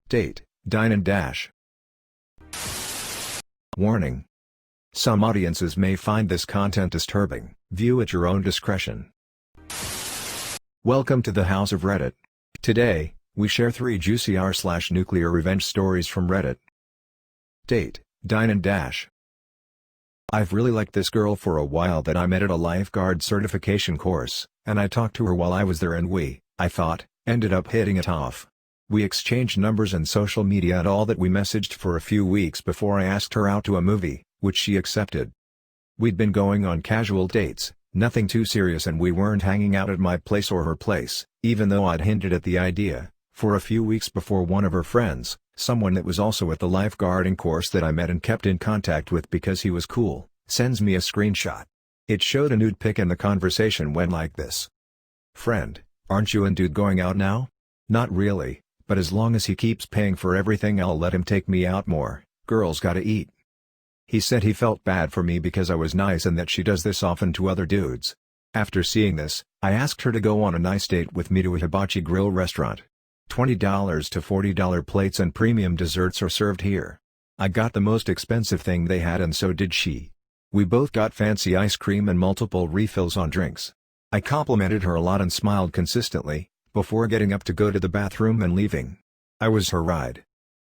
Date, dine and dash. Warning. Some audiences may find this content disturbing. View at your own discretion. Welcome to the House of Reddit. Today, we share 3 juicy r/nuclear revenge stories from Reddit. Date, dine and dash. I've really liked this girl for a while that I met at a lifeguard certification course, and I talked to her while I was there and I thought, ended up hitting it off. We exchanged numbers and social media and all that. We messaged for a few weeks before I asked her out to a movie, which she accepted. We'd been going on casual dates, nothing too serious, and we weren't hanging out at my place or her place, even though I'd hinted at the idea, for a few weeks before one of her friends, someone that was also at the lifeguarding course that I met and kept in contact with because he was cool, sends me a screenshot. It showed a nude pic and the conversation went like this. "Friend, aren't you and dude going out now?" "Not really, but as long as he keeps paying for everything I'll let him take me out more, girls gotta eat." He said he felt bad for me because I was nice and that she does this often to other dudes. After seeing this, I asked her to go on a nice date with me to a hibachi grill restaurant. $20 to $40 plates and premium desserts are served here. I got the most expensive thing they had and so did she. We both got fancy ice cream and multiple refills on drinks. I complimented her a lot and smiled consistently, before getting up to go to the bathroom and leaving. I was her ride.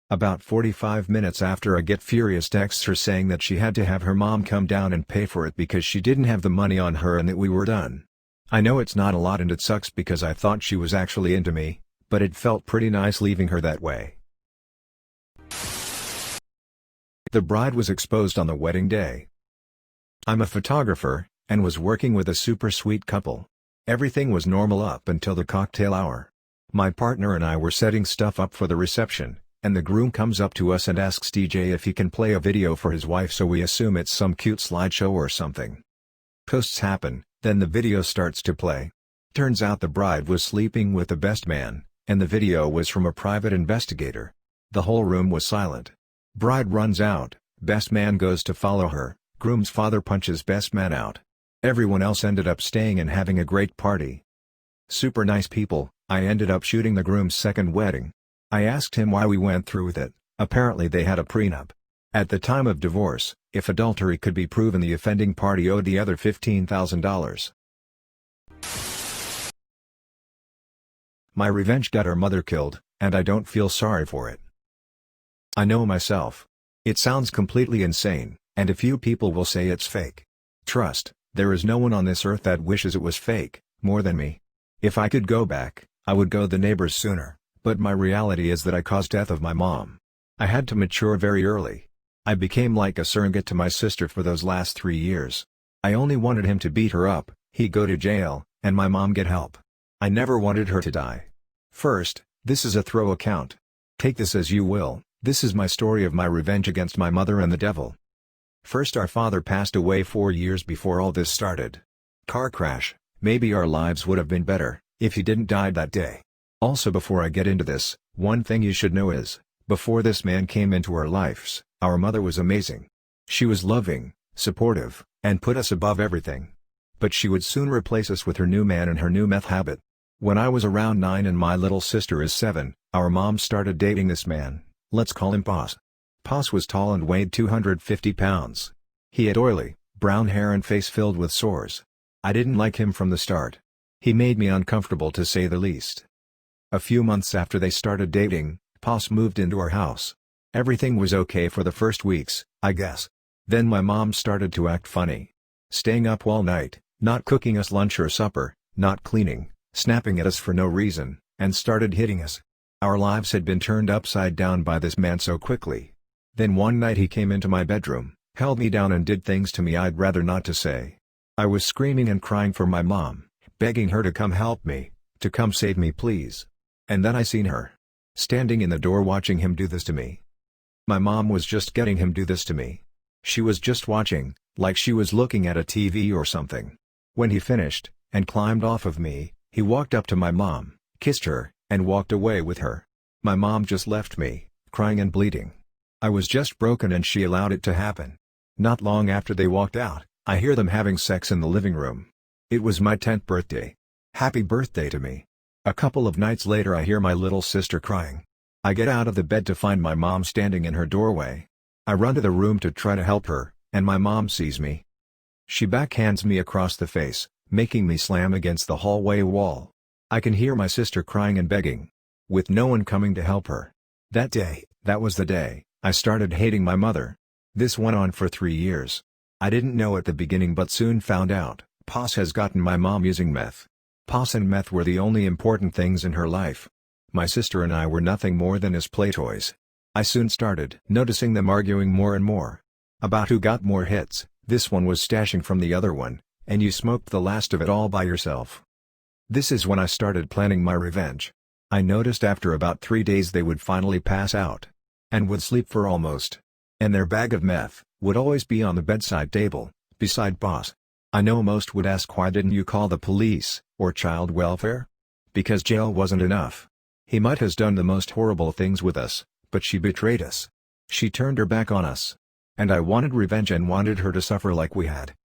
About 45 minutes after, I get furious texts her saying that she had to have her mom come down and pay for it because she didn't have the money on her and that we were done. I know it's not a lot and it sucks because I thought she was actually into me, but it felt pretty nice leaving her that way. The bride was exposed on the wedding day. I'm a photographer, and was working with a super sweet couple. Everything was normal up until the cocktail hour. My partner and I were setting stuff up for the reception, and the groom comes up to us and asks DJ if he can play a video for his wife, so we assume it's some cute slideshow or something. Posts happen, then the video starts to play. Turns out the bride was sleeping with the best man, and the video was from a private investigator. The whole room was silent. Bride runs out, best man goes to follow her, groom's father punches best man out. Everyone else ended up staying and having a great party. Super nice people. I ended up shooting the groom's second wedding. I asked him why we went through with it. Apparently they had a prenup. At the time of divorce, if adultery could be proven, the offending party owed the other $15,000. My revenge got her mother killed, and I don't feel sorry for it. I know myself. It sounds completely insane, and a few people will say it's fake. Trust, there is no one on this earth that wishes it was fake, more than me. If I could go back, I would go the neighbors sooner, but my reality is that I caused death of my mom. I had to mature very early. I became like a surrogate to my sister for those last 3 years. I only wanted him to beat her up, he go to jail, and my mom get help. I never wanted her to die. First, this is a throw account. Take this as you will, this is my story of my revenge against my mother and the devil. First, our father passed away 4 years before all this started. Car crash. Maybe our lives would have been better, if he didn't die that day. Also, before I get into this, one thing you should know is, before this man came into our lives, our mother was amazing. She was loving, supportive, and put us above everything. But she would soon replace us with her new man and her new meth habit. When I was around 9 and my little sister is 7, our mom started dating this man, let's call him Pos. Pos was tall and weighed 250 pounds. He had oily, brown hair and face filled with sores. I didn't like him from the start. He made me uncomfortable to say the least. A few months after they started dating, Pos moved into our house. Everything was okay for the first weeks, I guess. Then my mom started to act funny. Staying up all night, not cooking us lunch or supper, not cleaning, snapping at us for no reason, and started hitting us. Our lives had been turned upside down by this man so quickly. Then one night he came into my bedroom, held me down and did things to me I'd rather not to say. I was screaming and crying for my mom, begging her to come help me, to come save me please. And then I seen her standing in the door watching him do this to me. My mom was just getting him do this to me. She was just watching, like she was looking at a TV or something. When he finished, and climbed off of me, he walked up to my mom, kissed her, and walked away with her. My mom just left me, crying and bleeding. I was just broken and she allowed it to happen. Not long after they walked out, I hear them having sex in the living room. It was my 10th birthday. Happy birthday to me. A couple of nights later I hear my little sister crying. I get out of the bed to find my mom standing in her doorway. I run to the room to try to help her, and my mom sees me. She backhands me across the face, making me slam against the hallway wall. I can hear my sister crying and begging, with no one coming to help her. That was the day, I started hating my mother. This went on for 3 years. I didn't know at the beginning but soon found out. Pos has gotten my mom using meth. Pos and meth were the only important things in her life. My sister and I were nothing more than his play toys. I soon started noticing them arguing more and more about who got more hits. This one was stashing from the other one, and you smoked the last of it all by yourself. This is when I started planning my revenge. I noticed after about 3 days they would finally pass out, and would sleep for almost. And their bag of meth would always be on the bedside table, beside Pos. I know most would ask, why didn't you call the police, or child welfare? Because jail wasn't enough. He might has done the most horrible things with us, but she betrayed us. She turned her back on us. And I wanted revenge and wanted her to suffer like we had.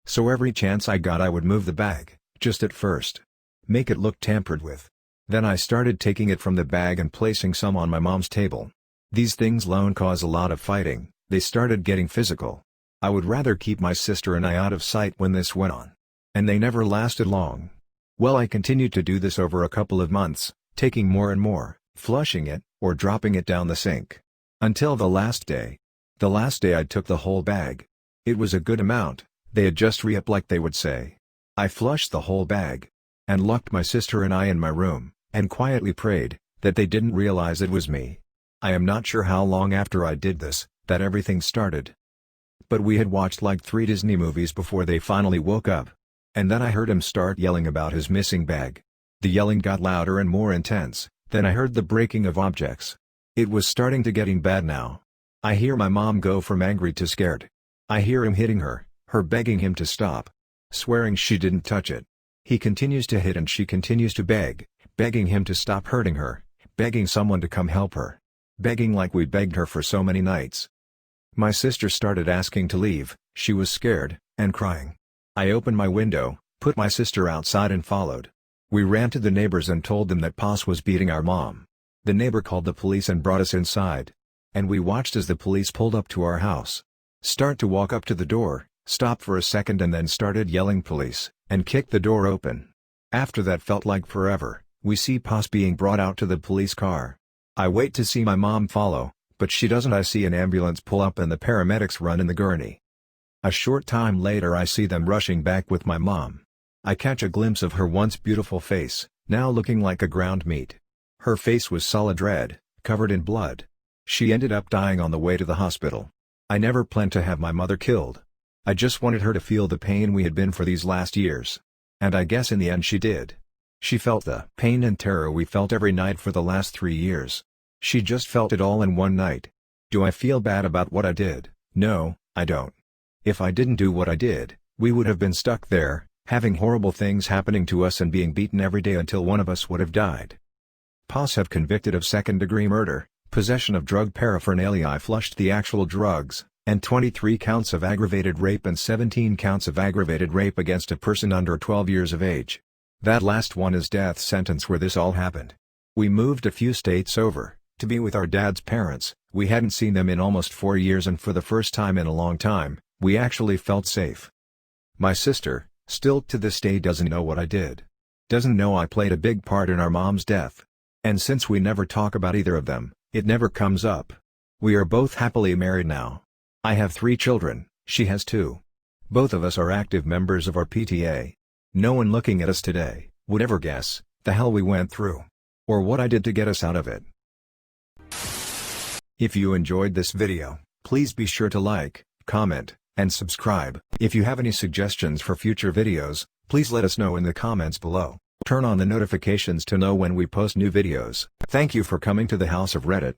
So every chance I got I would move the bag, just at first. Make it look tampered with. Then I started taking it from the bag and placing some on my mom's table. These things alone cause a lot of fighting. They started getting physical. I would rather keep my sister and I out of sight when this went on. And they never lasted long. Well, I continued to do this over a couple of months, taking more and more, flushing it, or dropping it down the sink. Until the last day. The last day I took the whole bag. It was a good amount, they had just re-up like they would say. I flushed the whole bag. And locked my sister and I in my room, and quietly prayed that they didn't realize it was me. I am not sure how long after I did this, that everything started. But we had watched like 3 Disney movies before they finally woke up. And then I heard him start yelling about his missing bag. The yelling got louder and more intense, then I heard the breaking of objects. It was starting to getting bad now. I hear my mom go from angry to scared. I hear him hitting her begging him to stop. Swearing she didn't touch it. He continues to hit and she continues to beg, begging him to stop hurting her, begging someone to come help her. Begging like we begged her for so many nights. My sister started asking to leave, she was scared, and crying. I opened my window, put my sister outside and followed. We ran to the neighbors and told them that Pos was beating our mom. The neighbor called the police and brought us inside. And we watched as the police pulled up to our house. Start to walk up to the door, stop for a second and then started yelling police, and kicked the door open. After that felt like forever, we see Pos being brought out to the police car. I wait to see my mom follow, but she doesn't. I see an ambulance pull up and the paramedics run in the gurney. A short time later I see them rushing back with my mom. I catch a glimpse of her once beautiful face, now looking like a ground meat. Her face was solid red, covered in blood. She ended up dying on the way to the hospital. I never planned to have my mother killed. I just wanted her to feel the pain we had been for these last years. And I guess in the end she did. She felt the pain and terror we felt every night for the last 3 years. She just felt it all in one night. Do I feel bad about what I did? No, I don't. If I didn't do what I did, we would have been stuck there, having horrible things happening to us and being beaten every day until one of us would have died. Pos have convicted of second-degree murder, possession of drug paraphernalia. I flushed the actual drugs, and 23 counts of aggravated rape and 17 counts of aggravated rape against a person under 12 years of age. That last one is death sentence where this all happened. We moved a few states over, to be with our dad's parents. We hadn't seen them in almost 4 years and for the first time in a long time, we actually felt safe. My sister, still to this day doesn't know what I did. Doesn't know I played a big part in our mom's death. And since we never talk about either of them, it never comes up. We are both happily married now. I have 3 children, she has 2. Both of us are active members of our PTA. No one looking at us today would ever guess the hell we went through. Or what I did to get us out of it. If you enjoyed this video, please be sure to like, comment, and subscribe. If you have any suggestions for future videos, please let us know in the comments below. Turn on the notifications to know when we post new videos. Thank you for coming to the House of Reddit.